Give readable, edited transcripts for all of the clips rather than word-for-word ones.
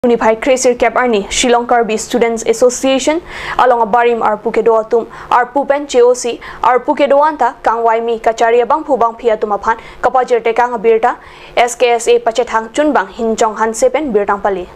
Unified Cresir Cap Arni, Shillong Karbi Students Association, along a Barim Arpukedo Atum, Arpupen COC, Arpukedo Anta, Kangwaimi, Kacharia Bang Pubang Piatumapan, Kapajerte Kang Birta, SKSA Pachetang Chunbang, Hinjong Hansepen, Birtang Pali.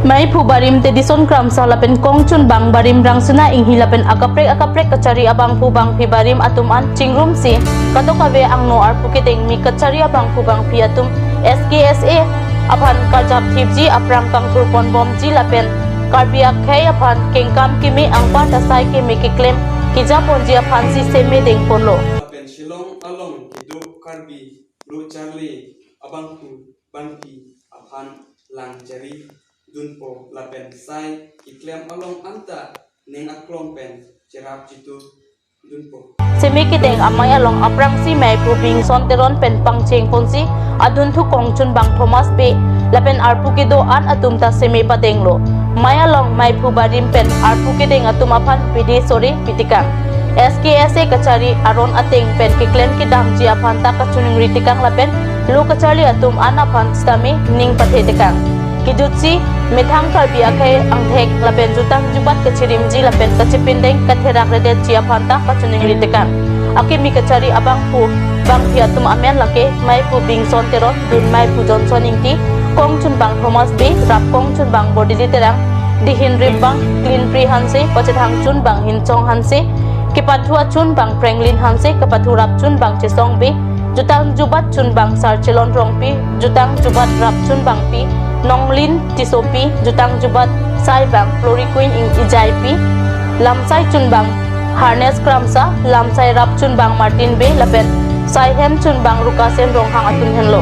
May pubarim te dison kram sa lapen kong chunbang barim rang suna ing hilapen akaprek kachari abang pubang pibarim atuman chingrum si katokabe ang no arpukiteng mi kachari abang pubang piatum SKSA apan kajap tipji aprang kang turpon bom ji lapen karbiak khay apan kengkam kimi ang patasay kimi kiklem kijapon ji apan si seme deng ponlo lapen Shillong along hidup karbi lu charlie abang pu bangki apan lang jari dunpo lapen sai iklem along anta neng aklong pen cerap jitu dunpo seme kiteng amay along aprang si may pubing sonteron pen pangcheng ponsi adun thu kong chunbang Thomas pe lapen arpukido an atum ta seme patenglo may along may pubarim pen arpukideng atum apan pidi sore pitikang SKSA kachari aron ateng pen kiklem kidam ji apan ta kachuning ritikang lapen lu kachari atum an apan stami ning pathetekang Kijutsi methang karbi akai angthek lapen jutang jubat kachirim ji lapen kachipindeng katherak redet ji aphanta kachuning ritekan akimi kachari abang pu bang piatum amen lake mai pu bing son teron dun mai pu johnson ingti kong chun bang Thomas b rap kong chun bang bodili terang dihin rib bang clean pri hanse pachethang chun bang hinchong hanse kipathua chun bang franklin hanse kapathurap chun bang chesong b jutang jubat chun bang sarchelon rongpi jutang jubat rap chun bang pi Nonglin Tisopi jutang jubat sai bang Floriquin ing Ijaipi lamsai chunbang Harness Kramsa lamsai rap chunbang Martin B lapen sai hen chunbang Rukasen ronghang atun henlo